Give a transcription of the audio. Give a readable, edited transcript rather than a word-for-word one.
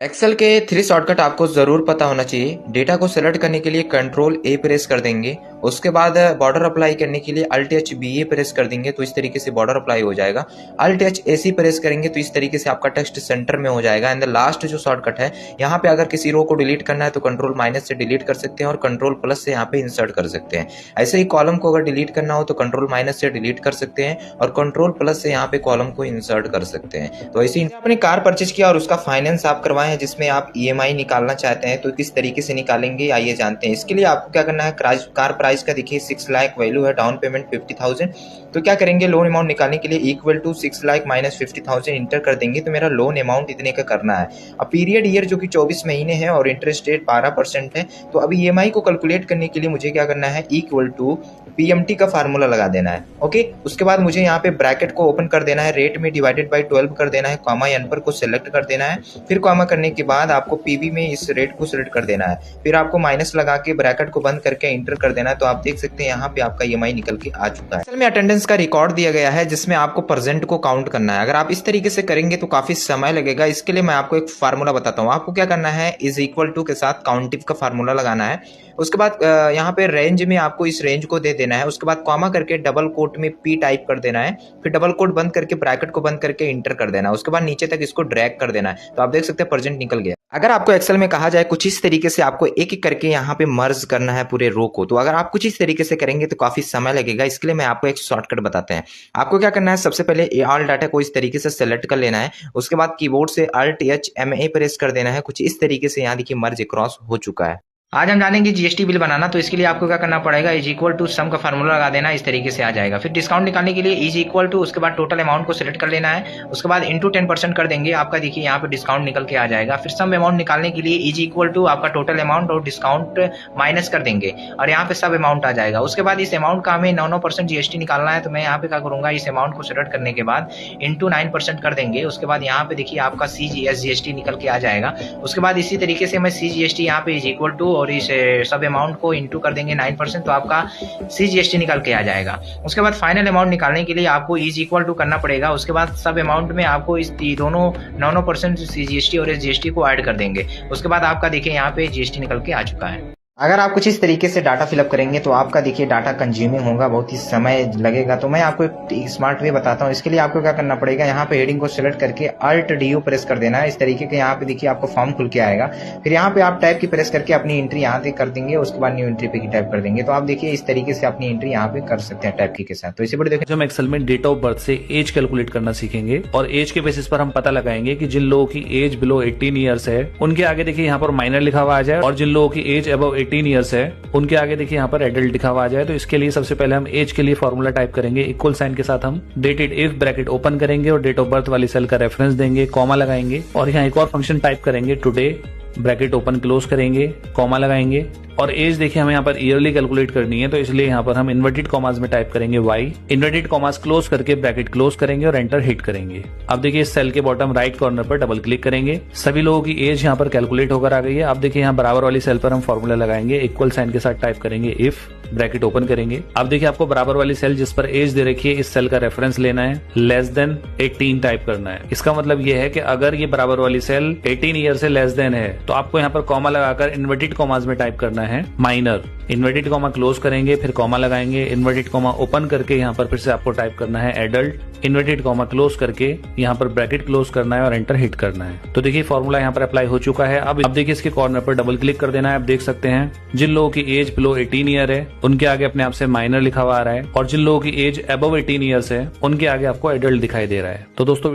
Excel के 3 shortcut आपको ज़रूर पता होना चाहिए। डेटा को सेलेक्ट करने के लिए कंट्रोल ए प्रेस कर देंगे, उसके बाद बॉर्डर अप्लाई करने के लिए अल्ट एच बी ए प्रेस कर देंगे तो इस तरीके से बॉर्डर अप्लाई हो जाएगा। Alt H A C press करेंगे तो इस तरीके से आपका टेक्स्ट सेंटर में हो जाएगा। एंड द लास्ट जो शॉर्टकट है, यहाँ पे अगर किसी रो को डिलीट करना है तो कंट्रोल माइनस से डिलीट कर सकते हैं और कंट्रोल प्लस से यहाँ पे इंसर्ट कर सकते हैं। ऐसे ही कॉलम को अगर डिलीट करना हो तो कंट्रोल माइनस से डिलीट कर सकते हैं और कंट्रोल प्लस से यहाँ पे कॉलम को इंसर्ट कर सकते हैं। तो ऐसे ही आपने कार परचेज किया और उसका फाइनेंस आप करवाए हैं जिसमें आप ईएमआई निकालना चाहते हैं तो किस तरीके से निकालेंगे आइए जानते हैं। इसके लिए आपको क्या करना है, कार प्राइस का देखिए 6 लाख वैल्यू है, डाउन पेमेंट 50,000। तो क्या करेंगे, लोन अमाउंट निकालने के लिए equal to 6 lakh minus 50,000 enter कर देंगे तो मेरा लोन अमाउंट इतने का करना है। अब पीरियड ईयर जो कि 24 महीने है और इंटरेस्ट रेट 12% है। तो अभी ईएमआई को कैलकुलेट करने के लिए मुझे क्या करना है, इक्वल टू पीएमटी का फार्मूला लगा देना है। ओके, उसके बाद मुझे यहाँ पे ब्रैकेट को ओपन कर देना है, रेट में डिवाइडेड बाय 12 कर देना है, कॉमा एन पर को सिलेक्ट कर देना है। फिर कॉमा करने के बाद आपको पीवी में इस रेट को सिलेक्ट कर देना है, फिर आपको माइनस लगा के ब्रैकेट को बंद करके इंटर कर देना है। तो आप देख सकते हैं यहाँ पे आपका ईएमआई निकल के आ चुका है। असल में अटेंडेंस का रिकॉर्ड दिया गया है जिसमें आपको प्रेजेंट को काउंट करना है। अगर आप इस तरीके से करेंगे तो काफी समय लगेगा। इसके लिए मैं आपको एक फार्मूला बताता हूँ। आपको क्या करना है, इज इक्वल टू के साथ काउंटिव का फार्मूला लगाना है। उसके बाद यहाँ पे रेंज में आपको इस रेंज को दे देना है। उसके बाद कॉमा करके डबल कोट में पी टाइप कर देना है, फिर डबल कोट बंद करके ब्रैकेट को बंद करके इंटर कर देना है। उसके बाद नीचे तक इसको ड्रैग कर देना है। तो आप देख सकते हैं प्रेजेंट निकल गया। अगर आपको एक्सेल में कहा जाए कुछ इस तरीके से आपको एक एक करके यहाँ पे मर्ज करना है पूरे रो को, तो अगर आप कुछ इस तरीके से करेंगे तो काफी समय लगेगा। इसके लिए मैं आपको एक शॉर्टकट बताते हैं। आपको क्या करना है, सबसे पहले ऑल डाटा को इस तरीके से सेलेक्ट कर लेना है। उसके बाद कीबोर्ड से alt H M A press कर देना है। कुछ इस तरीके से यहाँ देखिए मर्ज क्रॉस हो चुका है। आज हम जानेंगे जीएसटी बिल बनाना। तो इसके लिए आपको क्या करना पड़ेगा, इज इक्वल टू सम का फार्मूला लगा देना, इस तरीके से आ जाएगा। फिर डिस्काउंट निकालने के लिए इज इक्वल टू, उसके बाद टोटल अमाउंट को सिलेक्ट कर लेना है। उसके बाद इंटू 10% कर देंगे, आपका देखिए यहाँ पे डिस्काउंट निकल के आ जाएगा। फिर सम अमाउंट निकालने के लिए इज इक्वल टू आपका टोटल अमाउंट और डिस्काउंट माइनस कर देंगे और यहाँ पे सब अमाउंट आ जाएगा। उसके बाद इस अमाउंट का हमें 9% जीएसटी निकालना है। तो मैं यहाँ पे क्या करूंगा, इस अमाउंट को सिलेक्ट करने के बाद इंटू 9% कर देंगे। उसके बाद यहाँ पे देखिए आपका CGST निकल के आ जाएगा। उसके बाद इसी तरीके से मैं CGST यहाँ पे इज इक्वल टू और इस अमाउंट को इंटू कर देंगे 9%, तो आपका CGST निकल के आ जाएगा। उसके बाद फाइनल अमाउंट निकालने के लिए आपको इज इक्वल टू करना पड़ेगा। उसके बाद सब अमाउंट में आपको इस दोनों 9% CGST और SGST को ऐड कर देंगे। उसके बाद आपका देखिए यहाँ पे GST निकल के आ चुका है। अगर आप कुछ इस तरीके से डाटा फिलअप करेंगे तो आपका देखिए डाटा कंज्यूमिंग होगा, बहुत ही समय लगेगा। तो मैं आपको एक स्मार्ट वे बताता हूँ। इसके लिए आपको क्या करना पड़ेगा, यहाँ पे हेडिंग को सिलेक्ट करके अल्ट DU प्रेस कर देना है। इस तरीके के यहाँ पे देखिए आपको फॉर्म खुल के आएगा। फिर यहाँ पे आप टाइप की प्रेस करके अपनी एंट्री यहाँ पे कर देंगे। उसके बाद न्यू एंट्री पे की टाइप कर देंगे। तो आप देखिए इस तरीके से अपनी एंट्री यहाँ पे कर सकते हैं टाइप की के साथ। तो इसी बड़े देखिए हम एक्सेल में डेट ऑफ बर्थ से एज कैलकुलेट करना सीखेंगे और एज के बेसिस पर हम पता लगाएंगे कि जिन लोगों की एज बिलो 18 ईयर्स है उनके आगे देखिए यहाँ पर माइनर लिखा हुआ आ जाए और जिन लोगों की एज अबव 18 ईयर्स है उनके आगे देखिए यहाँ पर एडल्ट लिखा हुआ आ जाए। तो इसके लिए सबसे पहले हम एज के लिए फॉर्मूला टाइप करेंगे, इक्वल साइन के साथ हम डेटेड इफ ब्रैकेट ओपन करेंगे और डेट ऑफ बर्थ वाली सेल का रेफरेंस देंगे, कॉमा लगाएंगे और यहाँ एक और फंक्शन टाइप करेंगे, टुडे ब्रैकेट ओपन क्लोज करेंगे, कॉमा लगाएंगे और एज देखिए हमें यहाँ पर ईयरली कैलकुलेट करनी है। तो इसलिए यहाँ पर हम इन्वर्टेड कॉमास में टाइप करेंगे y, इन्वर्टेड कॉमास क्लोज करके ब्रैकेट क्लोज करेंगे और एंटर हिट करेंगे। अब देखिए इस सेल के बॉटम राइट कॉर्नर पर डबल क्लिक करेंगे। सभी लोगों की एज यहाँ पर कैलकुलेट होकर आ गई है। अब देखिए यहाँ बराबर वाली सेल पर हम फॉर्मूला लगाएंगे, इक्वल साइन के साथ टाइप करेंगे इफ ब्रैकेट ओपन करेंगे। अब देखिए आपको बराबर वाली सेल जिस पर एज दे रखी है इस सेल का रेफरेंस लेना है, लेस देन 18 टाइप करना है। इसका मतलब ये है कि अगर ये बराबर वाली सेल 18 ईयर से लेस देन है तो आपको यहाँ पर कॉमा लगाकर इन्वर्टेड कॉमास में टाइप करना है माइनर, इन्वर्टेड कॉमा क्लोज करेंगे, फिर कॉमा लगाएंगे, इन्वर्टेड कॉमा ओपन करके यहाँ पर फिर से आपको टाइप करना है एडल्ट, इन्वर्टेड कॉमा क्लोज करके यहाँ पर ब्रैकेट क्लोज करना है और एंटर हिट करना है। तो देखिए फॉर्मूला यहाँ पर अप्लाई हो चुका है। अब देखिए इसके कॉर्नर पर डबल क्लिक कर देना है। आप देख सकते हैं जिन लोगों की एज बिलो 18 ईयर है उनके आगे अपने आप से माइनर लिखा हुआ आ रहा है और जिन लोगों की एज अबव 18 ईयर्स है उनके आगे आपको एडल्ट दिखाई दे रहा है। तो दोस्तों